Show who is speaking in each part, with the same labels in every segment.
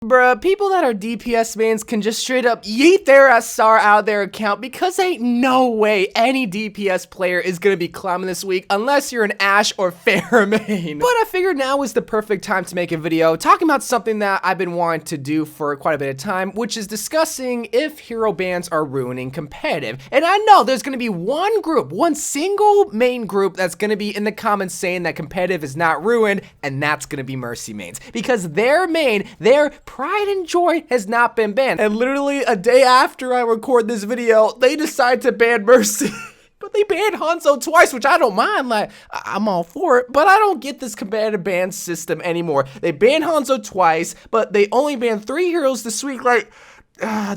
Speaker 1: Bruh, people that are DPS mains can just straight up yeet their SR out of their account because ain't no way any DPS player is gonna be climbing this week unless you're an Ashe or Pharah main. But I figured now is the perfect time to make a video talking about something that I've been wanting to do for quite a bit of time, which is discussing if hero bans are ruining competitive. And I know there's gonna be one group, one single main group that's gonna be in the comments saying that competitive is not ruined, and that's gonna be Mercy mains. Because their main, their pride and joy has not been banned. And literally a day after I record this video, they decide to ban Mercy. But they banned Hanzo twice, which I don't mind, like, I'm all for it, but I don't get this competitive ban system anymore. They banned Hanzo twice, but they only banned 3 heroes this week, like,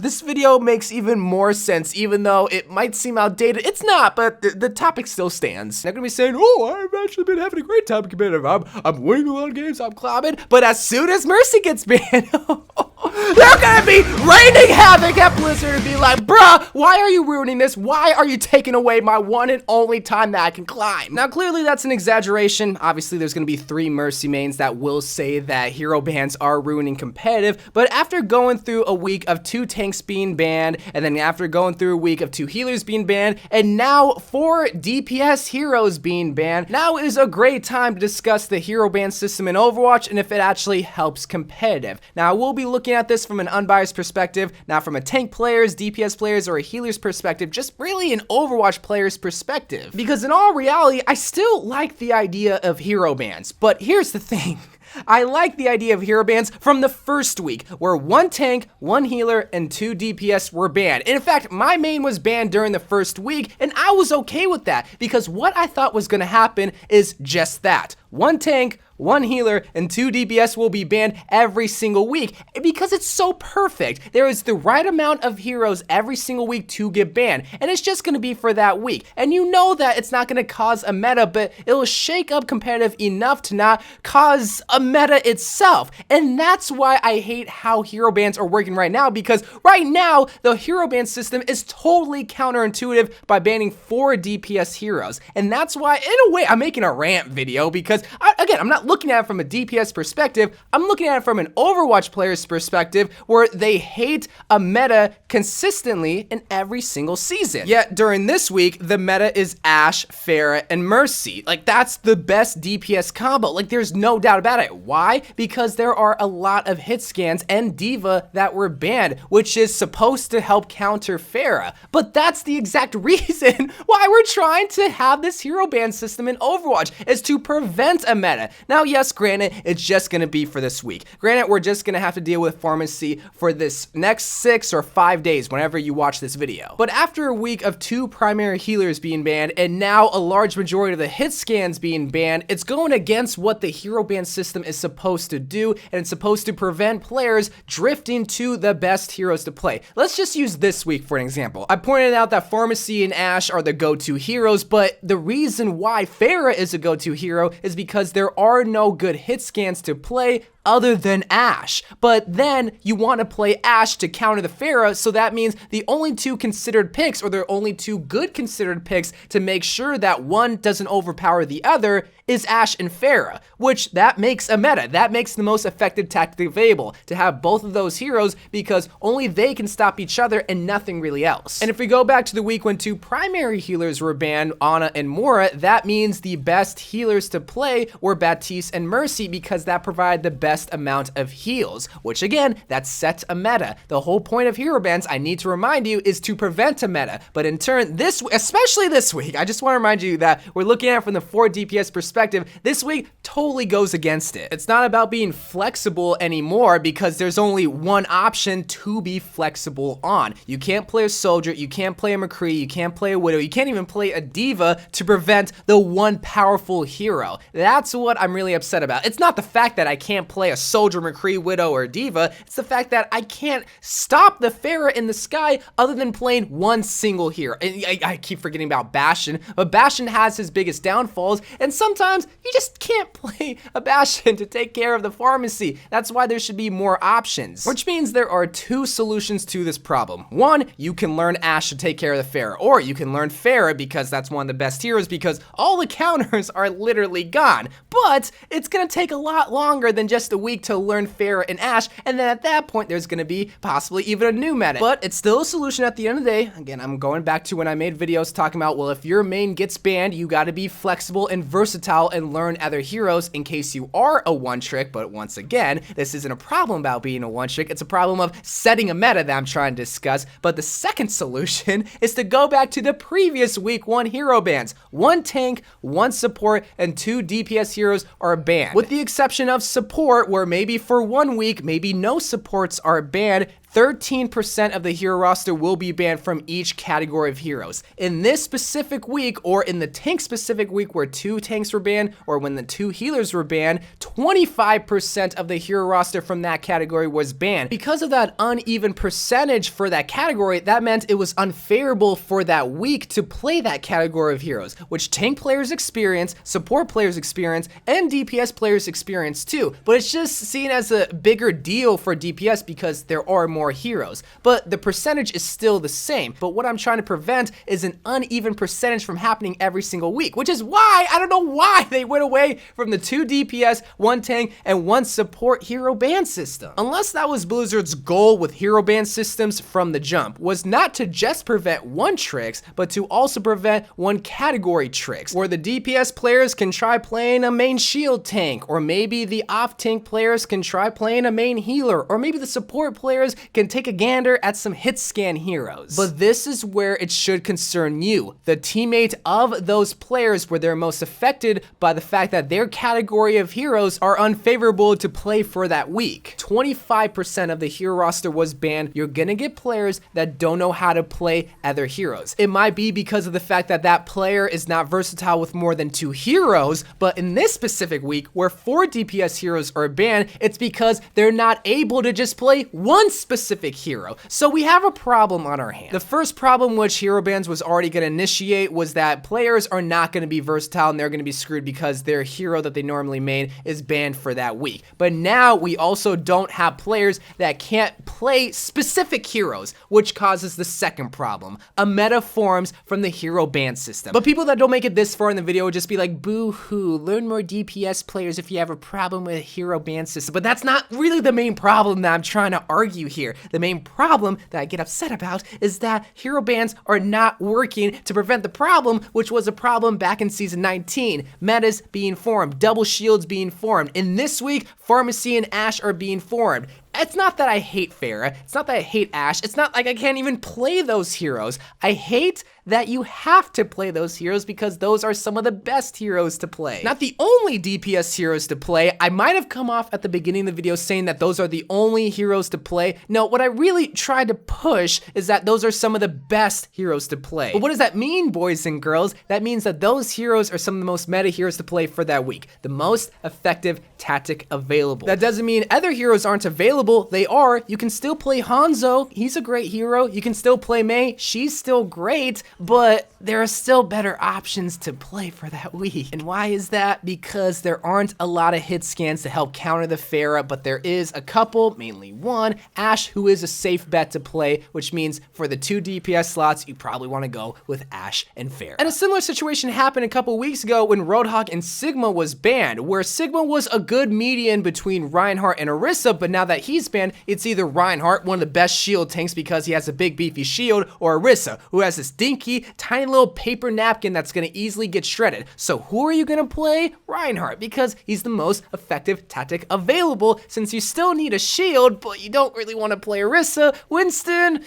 Speaker 1: this video makes even more sense, even though it might seem outdated. It's not, but the topic still stands. They're gonna be saying, oh, I've actually been having a great time competitive. I'm winning a lot of games, I'm climbing. But as soon as Mercy gets banned, they're gonna be raining havoc at Blizzard and be like, bruh, why are you ruining this? Why are you taking away my one and only time that I can climb? Now, clearly that's an exaggeration. Obviously, there's gonna be 3 Mercy mains that will say that hero bans are ruining competitive. But after going through a week of 2 tanks being banned, and then after going through a week of 2 healers being banned, and now 4 DPS heroes being banned, now is a great time to discuss the hero ban system in Overwatch and if it actually helps competitive. Now, I will be looking at this from an unbiased perspective, not from a tank player's, DPS player's, or a healer's perspective, just really an Overwatch player's perspective. Because in all reality, I still like the idea of hero bans, but here's the thing. I like the idea of hero bans from the first week, where 1 tank, 1 healer, and 2 DPS were banned. And in fact, my main was banned during the first week, and I was okay with that, because what I thought was gonna happen is just that. 1 tank, 1 healer, and 2 DPS will be banned every single week because it's so perfect. There is the right amount of heroes every single week to get banned, and it's just gonna be for that week. And you know that it's not gonna cause a meta, but it'll shake up competitive enough to not cause a meta itself. And that's why I hate how hero bans are working right now, because right now the hero ban system is totally counterintuitive by banning 4 DPS heroes. And that's why, in a way, I'm making a rant video because, again, I'm not looking at it from a DPS perspective, I'm looking at it from an Overwatch player's perspective, where they hate a meta consistently in every single season. Yet during this week, the meta is Ashe, Pharah, and Mercy. Like, that's the best DPS combo. Like, there's no doubt about it. Why? Because there are a lot of hit scans and D.Va that were banned, which is supposed to help counter Pharah. But that's the exact reason why we're trying to have this hero ban system in Overwatch, is to prevent a meta. Now, yes, granted, it's just gonna be for this week. Granted, we're just gonna have to deal with pharmacy for this next 6 or 5 days whenever you watch this video. But after a week of 2 primary healers being banned, and now a large majority of the hit scans being banned, it's going against what the hero ban system is supposed to do, and it's supposed to prevent players drifting to the best heroes to play. Let's just use this week for an example. I pointed out that Pharmacy and Ashe are the go-to heroes, but the reason why Pharah is a go-to hero is because there are no good hit scans to play other than Ashe. But then you want to play Ashe to counter the Pharah, so that means the only 2 considered picks, or the only 2 good considered picks to make sure that one doesn't overpower the other, is Ashe and Pharah, which that makes a meta. That makes the most effective tactic available, to have both of those heroes, because only they can stop each other and nothing really else. And if we go back to the week when 2 primary healers were banned, Ana and Mora, that means the best healers to play were Baptiste and Mercy, because that provided the best amount of heals, which again, that sets a meta. The whole point of hero bans, I need to remind you, is to prevent a meta. But in turn, especially this week, I just want to remind you that we're looking at it from the 4 DPS perspective. This week totally goes against it. It's not about being flexible anymore, because there's only one option to be flexible on. You can't play a soldier, you can't play a McCree, you can't play a Widow, you can't even play a D.Va to prevent the one powerful hero. That's what I'm really upset about. It's not the fact that I can't play a soldier, McCree, Widow, or D.Va, it's the fact that I can't stop the Pharah in the sky other than playing one single hero. And I keep forgetting about Bastion, but Bastion has his biggest downfalls, and sometimes sometimes you just can't play a Bastion to take care of the pharmacy. That's why there should be more options. Which means there are two solutions to this problem. One, you can learn Ashe to take care of the Pharah, or you can learn Pharah because that's one of the best heroes because all the counters are literally gone. But it's gonna take a lot longer than just a week to learn Pharah and Ashe, and then at that point there's gonna be possibly even a new meta. But it's still a solution at the end of the day. Again, I'm going back to when I made videos talking about, well, if your main gets banned, you gotta be flexible and versatile and learn other heroes in case you are a one trick. But once again, this isn't a problem about being a one trick, it's a problem of setting a meta that I'm trying to discuss. But the second solution is to go back to the previous week 1 hero bans. 1 tank, 1 support, and 2 DPS heroes are banned. With the exception of support, where maybe for 1 week, maybe no supports are banned, 13% of the hero roster will be banned from each category of heroes. In this specific week, or in the tank specific week where 2 tanks were banned, or when the 2 healers were banned, 25% of the hero roster from that category was banned. Because of that uneven percentage for that category, that meant it was unfavorable for that week to play that category of heroes, which tank players experience, support players experience, and DPS players experience too. But it's just seen as a bigger deal for DPS because there are more heroes, but the percentage is still the same. But what I'm trying to prevent is an uneven percentage from happening every single week, which is why I don't know why they went away from the 2 DPS, 1 tank, and 1 support hero ban system. Unless that was Blizzard's goal with hero ban systems from the jump, was not to just prevent 1 tricks, but to also prevent 1 category tricks, where the DPS players can try playing a main shield tank, or maybe the off tank players can try playing a main healer, or maybe the support players can take a gander at some hit scan heroes. But this is where it should concern you, the teammate of those players, where they're most affected by the fact that their category of heroes are unfavorable to play for that week. 25% of the hero roster was banned. You're gonna get players that don't know how to play other heroes. It might be because of the fact that that player is not versatile with more than 2 heroes, but in this specific week where 4 DPS heroes are banned, it's because they're not able to just play 1 specific hero. So we have a problem on our hands. The first problem which hero bans was already going to initiate was that players are not going to be versatile and they're going to be screwed because their hero that they normally main is banned for that week. But now we also don't have players that can't play specific heroes, which causes the second problem. A meta forms from the hero ban system. But people that don't make it this far in the video would just be like, boo-hoo, learn more DPS players if you have a problem with a hero ban system. But that's not really the main problem that I'm trying to argue here. The main problem that I get upset about is that hero bans are not working to prevent the problem, which was a problem back in season 19. Metas being formed, double shields being formed. In this week, Pharmacy and Ashe are being formed. It's not that I hate Pharah, it's not that I hate Ashe, it's not like I can't even play those heroes. I hate that you have to play those heroes because those are some of the best heroes to play. Not the only DPS heroes to play. I might have come off at the beginning of the video saying that those are the only heroes to play. No, what I really tried to push is that those are some of the best heroes to play. But what does that mean, boys and girls? That means that those heroes are some of the most meta heroes to play for that week. The most effective tactic available. That doesn't mean other heroes aren't available. They are. You can still play Hanzo. He's a great hero. You can still play Mei. She's still great. But there are still better options to play for that week. And why is that? Because there aren't a lot of hit scans to help counter the Pharah, but there is a couple, mainly 1, Ashe, who is a safe bet to play, which means for the 2 DPS slots, you probably want to go with Ashe and Pharah. And a similar situation happened a couple weeks ago when Roadhog and Sigma was banned, where Sigma was a good median between Reinhardt and Orisa, but now that he's banned, it's either Reinhardt, one of the best shield tanks because he has a big beefy shield, or Orisa, who has this dinky, tiny little paper napkin that's gonna easily get shredded. So who are you gonna play? Reinhardt, because he's the most effective tactic available, since you still need a shield, but you don't really wanna play Orisa. Winston,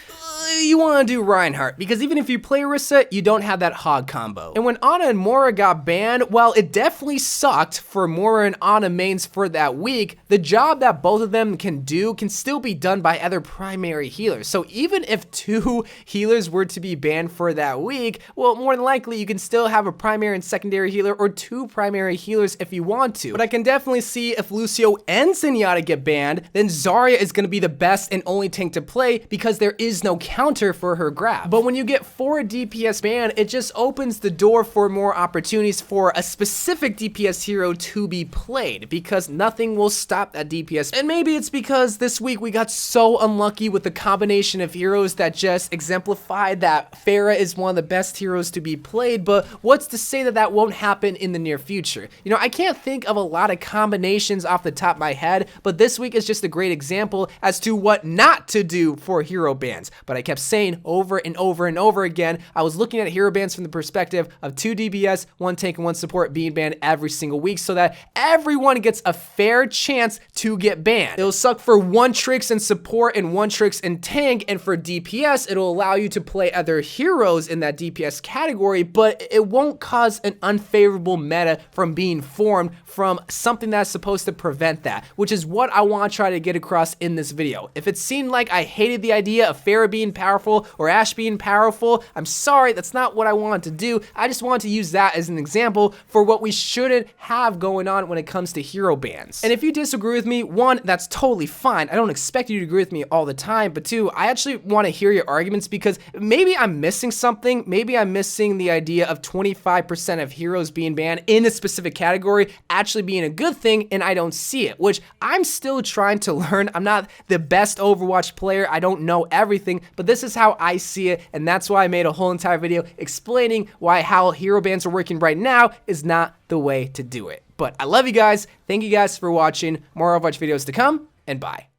Speaker 1: you wanna do Reinhardt, because even if you play Orisa, you don't have that hog combo. And when Ana and Mora got banned, while it definitely sucked for Mora and Ana mains for that week, the job that both of them can do do can still be done by other primary healers. So even if 2 healers were to be banned for that week, well, more than likely you can still have a primary and secondary healer or 2 primary healers if you want to. But I can definitely see if Lucio and Zenyatta get banned, then Zarya is going to be the best and only tank to play because there is no counter for her grab. But when you get 4 DPS banned, it just opens the door for more opportunities for a specific DPS hero to be played because nothing will stop that DPS. And maybe it's because this week we got so unlucky with the combination of heroes that just exemplified that Pharah is one of the best heroes to be played, but what's to say that that won't happen in the near future? You know, I can't think of a lot of combinations off the top of my head, but this week is just a great example as to what not to do for hero bans. But I kept saying over and over and over again, I was looking at hero bans from the perspective of 2 DPS, 1 tank, and 1 support being banned every single week so that everyone gets a fair chance to get banned. It'll suck for 1 Trix in support and 1 Trix in tank, and for DPS, it'll allow you to play other heroes in that DPS category, but it won't cause an unfavorable meta from being formed from something that's supposed to prevent that, which is what I want to try to get across in this video. If it seemed like I hated the idea of Pharah being powerful or Ashe being powerful, I'm sorry, that's not what I wanted to do. I just wanted to use that as an example for what we shouldn't have going on when it comes to hero bans. And if you disagree with me, 1, that's totally fine. I don't expect you to agree with me all the time, but 2, I actually want to hear your arguments because maybe I'm missing something. Maybe I'm missing the idea of 25% of heroes being banned in a specific category actually being a good thing, and I don't see it, which I'm still trying to learn. I'm not the best Overwatch player. I don't know everything, but this is how I see it, and that's why I made a whole entire video explaining why how hero bans are working right now is not the way to do it. But I love you guys. Thank you guys for watching. More Overwatch videos to come, and bye.